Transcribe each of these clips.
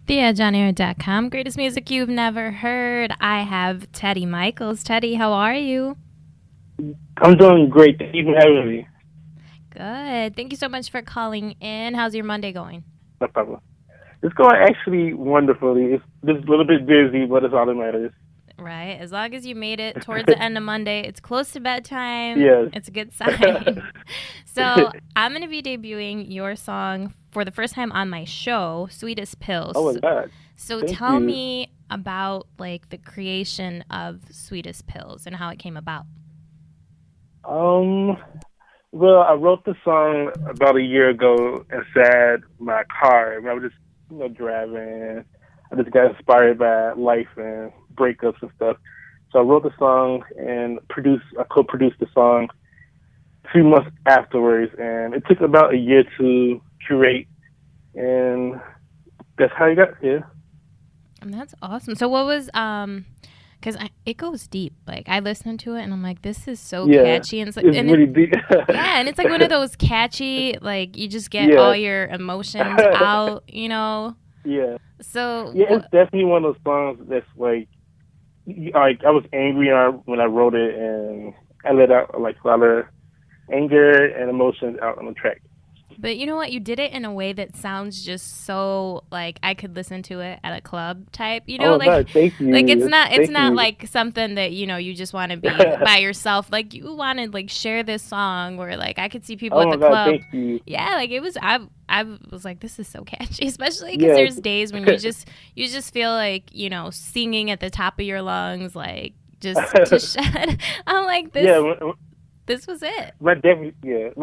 TheEdgeOnAir.com. Greatest music you've never heard. I have Teddy Mykaels. Teddy, how are you? I'm doing great. Thank you for having me. Good. Thank you so much for calling in. How's your Monday going? No problem. It's going actually wonderfully. It's just a little bit busy, but it's all that matters. Right. As long as you made it towards the end of Monday, it's close to bedtime. Yes. It's a good sign. So I'm going to be debuting your song for the first time on my show, Sweetest Oh Pills. my God. So Thank tell you. me about like the creation of Sweetest Pills and how it came about. Um. Well, I wrote the song about a year ago inside my car. I was just, driving. I just got inspired by life and breakups and stuff. So I wrote the song and I co-produced the song 2 months afterwards, and it took about a year to curate, and that's how I got here. And that's awesome. So what was because it goes deep. Like I listened to it and I'm like, this is so Yeah, catchy and it's and it really deep. yeah, and it's like one of those catchy like you just get all Yeah, your emotions out. yeah, So yeah. It's what? definitely one of those songs that's like I was angry when I wrote it, and I let out like a lot of anger and emotions out on the track. But you know what? You did it in a way that sounds just so like I could listen to it at a club type. Oh my Like God, thank like you, it's thank not you. like something that you just want to be by yourself. Like you want to like share this song where like I could see people at Oh the my God, club. thank you. Yeah, like it was. I was like, this is so catchy, especially because Yes, there's days when you just feel like singing at the top of your lungs, like just to shut. I'm like yeah. this was it. When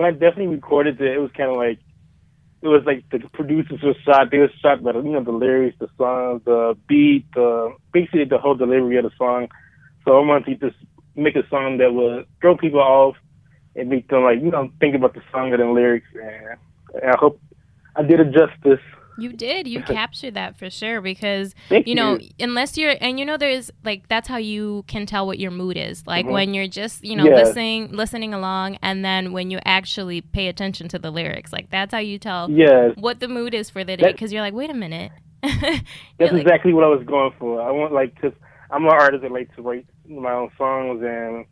I definitely recorded it, it was kind of like it was like the producers were shot. They were shot by the lyrics, the song, the beat, basically the whole delivery of the song. So I wanted to just make a song that would throw people off and make them like think about the song and the lyrics. And I hope I did it justice. You did. You captured that for sure because, Thank you. unless and there's like, that's how you can tell what your mood is. Like Hmm. when you're just, Yes, listening along. And then when you actually pay attention to the lyrics, like that's how you tell yes. what the mood is for the day. That Cause you're like, wait a minute. that's You're like, exactly what I was going for. I want like cause I'm an artist that likes to write my own songs, and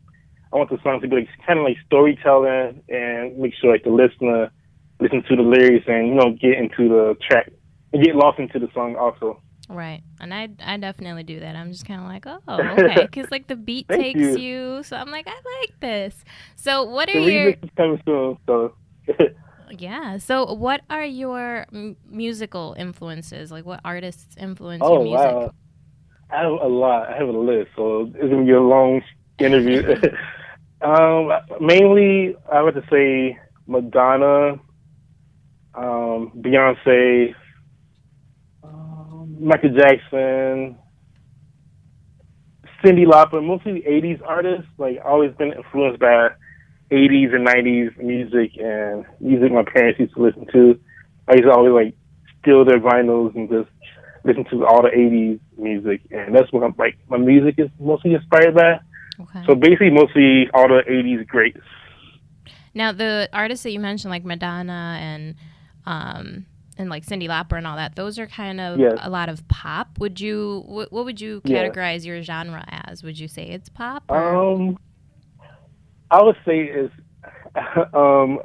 I want the songs to be like, kind of like storytelling and make sure like the listener listen to the lyrics and get into the track and get lost into the song also. right. And I definitely do that. I'm just kind of like, oh, okay. Cause like the beat Thank takes you. you. So I'm like, I like this. So what are The your, remix is coming soon, so Yeah. So, what are your musical influences? Like, what artists influence your oh music? wow. I have a lot. I have a list, so it's gonna be a long interview. Mainly I would have to say Madonna, Beyonce, Michael Jackson, Cindy Lauper, mostly '80s artists. Like always been influenced by '80s and '90s music and music my parents used to listen to. I used to always like steal their vinyls and just listen to all the '80s music, and that's what my music is mostly inspired by. So Okay. basically, mostly all the '80s greats. Now, the artists that you mentioned, like Madonna and like Cindy Lauper and all that, those are kind of Yes, a lot of pop. What would you yeah. categorize your genre as? Would you say it's pop or Um, I would say it's um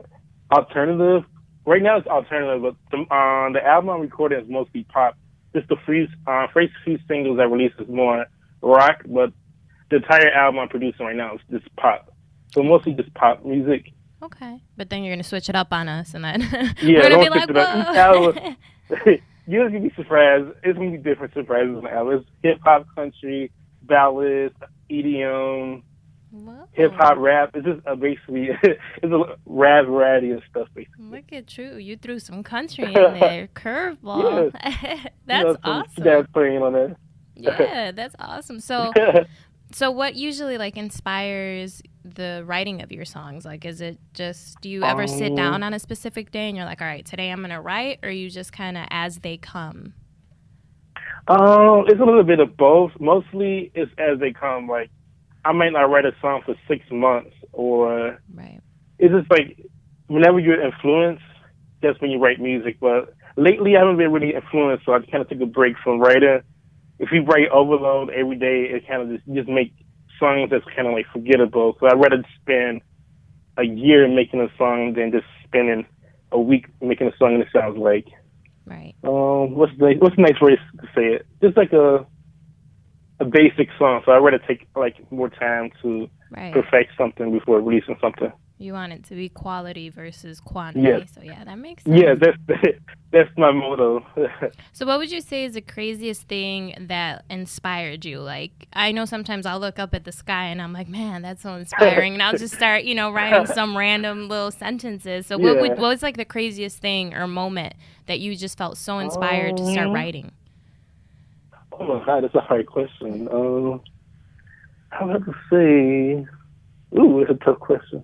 alternative. Right now, it's alternative, but the album I'm recording is mostly pop. Just the first few singles I released is more rock, but the entire album I'm producing right now is just pop. So mostly just pop music. okay? But then you're gonna switch it up on us, and then we're Yeah, gonna be don't switch like, it up. Each album, whoa. you're gonna be surprised. It's gonna be different surprises on the album. It's hip hop, country, ballads, EDM, hip hop, Whoa. rap. It's just basically it's a rap variety of stuff basically. Look at you. You threw some country in there. Curveball. Yes, That's some jazz awesome. playing on there. Yeah, that's awesome. So what usually like inspires the writing of your songs? Like is it just do you ever sit down um, on a specific day and you're like, "All right, today I'm going to write," or you just kind of as they come? it's a little bit of both. Mostly it's as they come. Like I might not write a song for 6 months, or Right. it's just like whenever you're influenced, that's when you write music. But lately I haven't been really influenced, so I kind of took a break from writing. If you write overload every day, it kind of just make songs that's kind of like forgettable. So I'd rather spend a year making a song than just spending a week making a song and it sounds like Right. what's a nice way to say it? Just like a basic song. So I'd rather take like more time to Right. perfect something before releasing something. You want it to be quality versus Yes. quantity. So yeah, that makes Yeah, sense. that's my motto. So what would you say is the craziest thing that inspired you? Like I know sometimes I'll look up at the sky and I'm like, man, that's so inspiring, and I'll just start, writing some random little sentences. So Yeah. what was like the craziest thing or moment that you just felt so inspired to start Um, writing? oh my God, that's a hard question. I would have to say, ooh, it's a tough question.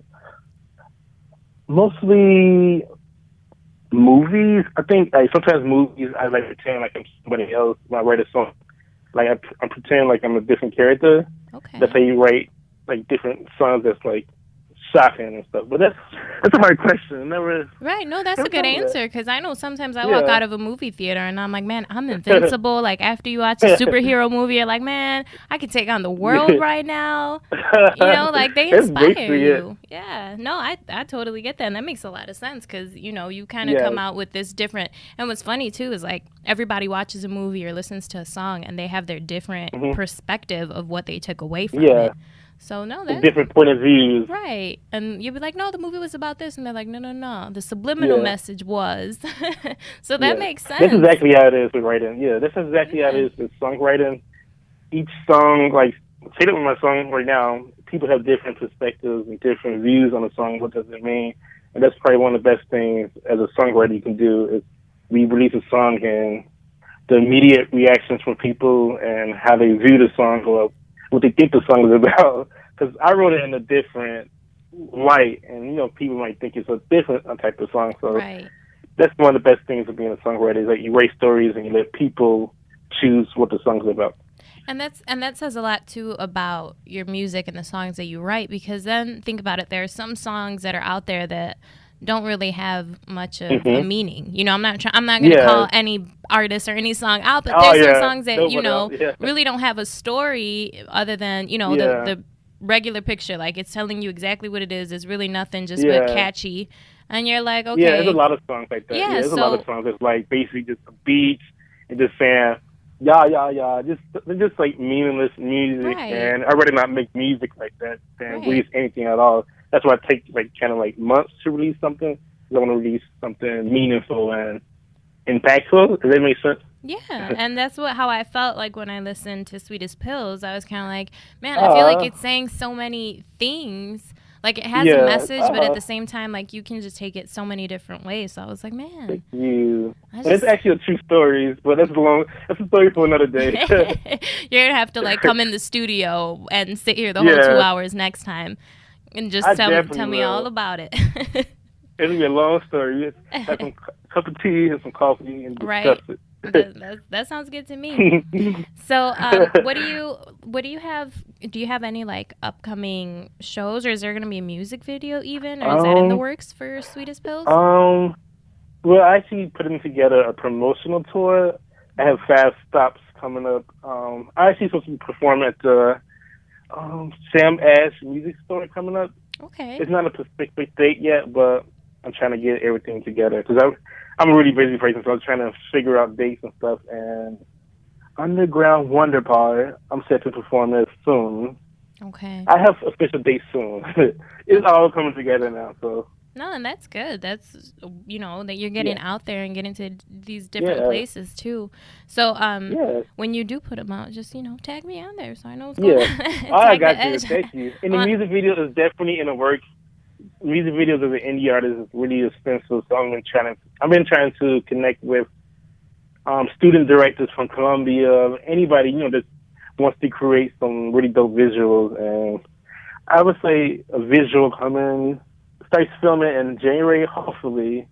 Mostly movies. I think like sometimes movies I like pretend like I'm somebody else when I write a song. Like I'm pretending like I'm a different character. That's how Okay. you write like different songs that's like shocking and stuff. But that's a hard question. Right. No, that's a Never good thought of that. answer because I know sometimes I walk Yeah. out of a movie theater and I'm like, man, I'm invincible. Like after you watch a superhero movie, you're like, man, I could take on the world Yeah. right now. Like they That's inspire basically it. you. Yeah. No, I totally get that. And that makes a lot of sense because, you kind of Yeah. come out with this different. And what's funny too is like everybody watches a movie or listens to a song and they have their different Hmm. perspective of what they took away from Yeah. it. So no, With that different point of views. right. And you'd be like, no, the movie was about this. And they're like, no, no, no. The subliminal Yeah. message was. So that Yeah. makes That's sense. exactly how it is with writing. Yeah, that's exactly how it Yeah. is with songwriting. Each song, like, say that with my song right now, people have different perspectives and different views on the song. What does it mean? And that's probably one of the best things as a songwriter you can do is we release a song and the immediate reactions from people and how they view the song or what they think the song is about. Because I wrote it in a different light, and people might think it's a different type of song. So Right. that's one of the best things of being a songwriter is that you write stories and you let people choose what the song's about. And that says a lot too about your music and the songs that you write because then think about it, there are some songs that are out there that don't really have much of a Hmm. meaning. I'm not going to Yeah. call any artist or any song out, but Oh there's some yeah. songs that, No, but yeah. really don't have a story other than, Yeah. the regular picture, like it's telling you exactly what it is. It's really nothing just but Yeah. catchy. And you're like, Yeah. There's a okay, lot of songs like that. Yeah. yeah, There's a lot of so songs that's like basically just beats and just saying yeah, yeah, yeah. Just like meaningless music, right, and I'd rather not make music like that than right. release anything at all. That's why I take like kind of like months to release something. I want to release something meaningful and impactful. Does that make sense? Yeah, and that's how I felt like when I listened to Sweetest Pills. I was kind of like, man, I feel like Uh, it's saying so many things. Like it has a yeah. message, but at the same time, like you can just take it so many different ways. So I was like, Thank man, you. I And it's just actually a true story, but that's a story for another day. you're gonna have to like come in the studio and sit here the whole two Yeah, hours next time and just I tell definitely me all will. about it. It'll be a long story. Just have some cup of tea and some coffee and discuss Right. it. That sounds good to me. So, what do you have? Do you have any like upcoming shows, or is there going to be a music video even, or is that in the um, works for Sweetest Pills? um, we're actually putting together a promotional tour. I have 5 stops coming up. I actually supposed to perform at the Sam Ash Music Store coming up. Okay. It's not a specific date yet, but I'm trying to get everything together because I'm a really busy person, so I'm trying to figure out dates and stuff. And Underground Wonder Bar, I'm set to perform this soon. Okay. I have official dates soon. It's all coming together now, so No, and that's good. That's that you're getting yeah, out there and getting to these different yeah, places too. So, yeah, when you do put them out, just tag me on there so I know what's going yeah. on. I Tag the got you. edge. Thank you. And the I music video is definitely in the works. Music videos as an indie artist is really expensive, so I've been trying to connect with student directors from Columbia, anybody that wants to create some really dope visuals. And I would say a visual coming starts filming in January, hopefully.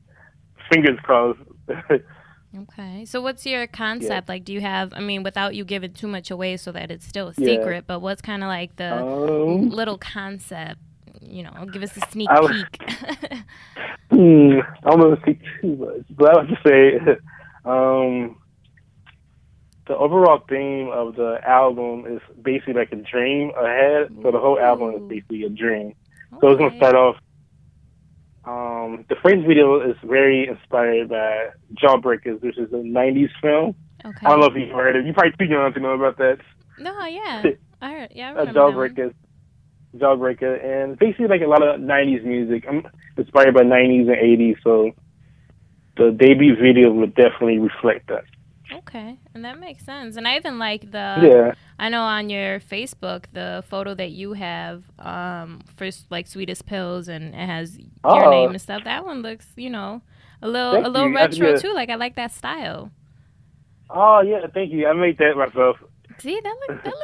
Fingers crossed. Okay. So what's your Yeah, concept? Like, do you have, I mean, without you giving too much away so that it's still a yeah. secret, but what's kind of like the Um, little concept? Give us a sneak I was, peek. I don't want to say too much, but I would just say Um, the overall theme of the album is basically like a dream ahead. So the whole album is Ooh. basically a dream. So it's gonna Okay. start off. The first video is very inspired by Jawbreakers, which is a '90s film. I don't know Okay. if you've heard it. You probably too young to know about that. No, yeah. I heard. Yeah, I remember that one. Jawbreakers, Jawbreaker, and basically like a lot of '90s music. I'm inspired by '90s and '80s, so the debut video would definitely reflect that. Okay, and that makes sense. And I even like Yeah. I know on your Facebook, the photo that you have for like Sweetest Pills, and it has your name Oh, and stuff. That one looks, a thank little you. retro Yeah. too. Like I like that style. Oh, yeah. Thank you. I made that myself. See, that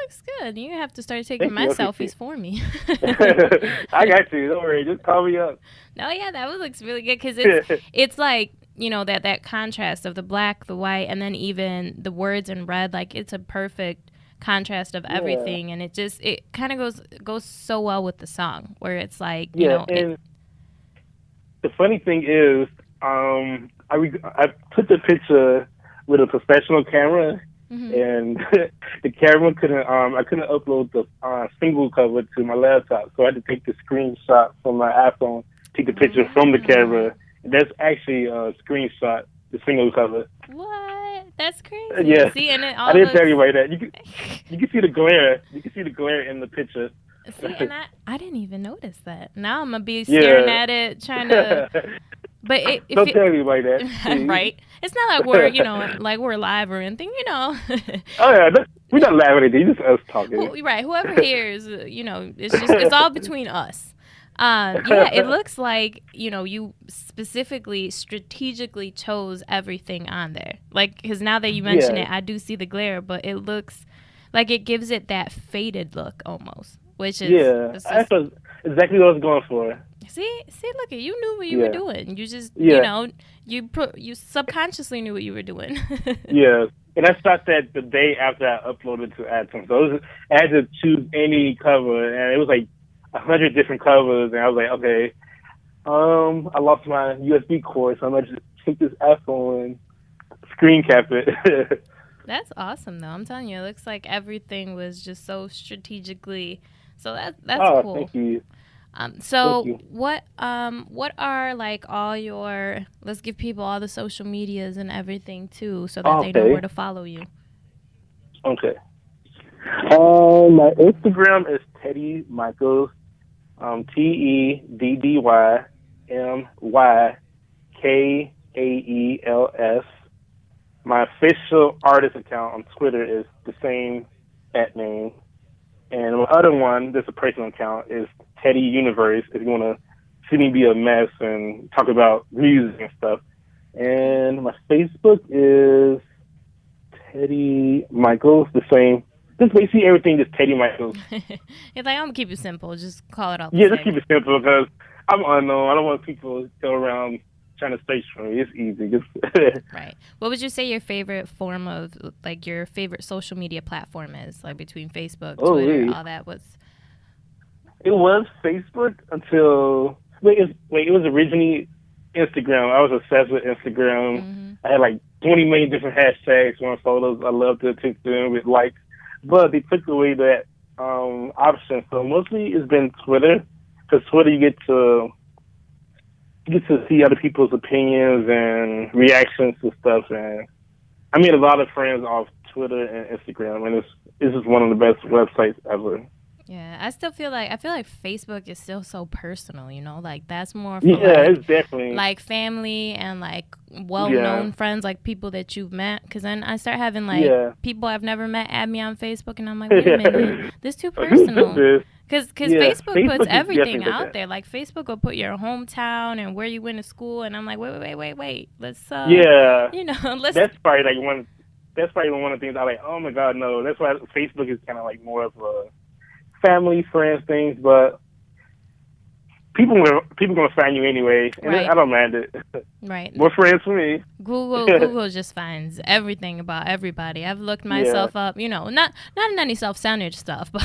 looks good. You have to start taking Thank my you. I appreciate selfies for me. it. I got you. Don't worry. Just call me up. No, yeah, that one looks really good because it's like that contrast of the black, the white, and then even the words in red. Like it's a perfect contrast of Yeah. everything, and it kind of goes so well with the song where it's like Yeah. it. And the funny thing is, I took the picture with a professional camera, Hmm. and the camera couldn't. I couldn't upload the single cover to my laptop, so I had to take the screenshot from my iPhone, take the picture from the Wow, camera. And that's actually a screenshot, the single cover. what? That's crazy. Yeah, See, and it I all didn't tell looks. you about that. You can see the glare. You can see the glare in the picture. See, and I didn't even notice that. Now I'm gonna be staring Yeah. at it, trying to. But if Don't it tell me about that, please. right, it's not like we're like we're live or anything. Oh yeah, we're not laughing at you. Just us talking. Right. Whoever hears, it's all between us. Yeah, it looks like you specifically strategically chose everything on there. Like, because now that you mention Yeah, it, I do see the glare, but it looks like it gives it that faded look almost, which is yeah. it's That's just exactly what I was going for. see, look at you knew what you were Yeah, doing. You just yeah, you subconsciously knew what you were doing. yeah. And I shot that the day after I uploaded to iTunes. So I had to choose any cover, and it was like 100 different covers, and I was like, okay, I lost my USB cord, so I'm gonna just take this iPhone and screen cap it. That's awesome, though. I'm telling you, it looks like everything was just so strategically. So that's Oh, cool. thank you, thank So you. what are like all your? Let's give people all the social medias and everything too, so that Oh, they know where okay, to follow you. okay. My Instagram is Teddy Mykaels. TEDDYMYKAELS. My official artist account on Twitter is the same at name. And my other one, that's a personal account, is Teddy Universe, if you want to see me be a mess and talk about music and stuff. Okay. And my Facebook is Teddy Mykaels, the same. Just basically everything is Teddy Mykaels. It's like I'm gonna keep it simple. Just call it all the Yeah, just same. keep it simple because I'm unknown. I don't want people to go around trying to search for me. It's easy. Just Right. What would you say your favorite form of like your favorite social media platform is? Like between Facebook, oh, Twitter, really? all that was. It was Facebook until it was originally Instagram. I was obsessed with Instagram. Mhm. I had like 20 million different hashtags on photos. I loved to take them with likes, but they took away that option. So mostly it's been Twitter because Twitter you get to see other people's opinions and reactions to stuff. And I made a lot of friends off Twitter and Instagram, and it's just one of the best websites ever. Yeah, I feel like Facebook is still so personal, like that's more for Yeah, it's definitely like family and like yeah, well-known friends, like people that you've met, cuz then I start having like yeah. people I've never met add me on Facebook and I'm like, "Wait a minute. This too Like, who did personal." this? Cuz Yeah, Facebook puts Facebook is everything definitely like out that. there. Like Facebook will put your hometown and where you went to school and I'm like, "Wait. Let's Yeah, let's that's probably like one. That's probably one of the things I like. Oh my god, no. That's why Facebook is kind of like more of a family friends things. But people gonna find you anyway, and Right. I don't mind it. Right. More friends for me. Google just finds everything about everybody. I've looked Yeah, myself up, not in any self-centered stuff, but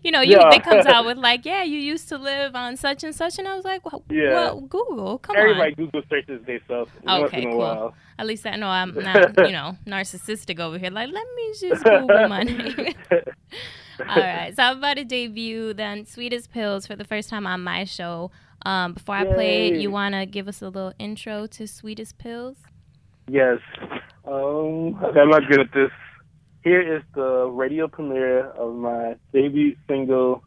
yeah, it comes out with like, yeah, you used to live on such and such, and I was like, yeah. well, Google, come on. Everybody Google searches themselves once in Okay, a cool. while. At least I know I'm not, narcissistic over here. Like, let me just Google my name. All right, so I'm about to debut then Sweetest Pills for the first time on my show. Before I play it, you Yay! want to give us a little intro to Sweetest Pills? Yes. Okay, I'm not good at this. Here is the radio premiere of my debut single,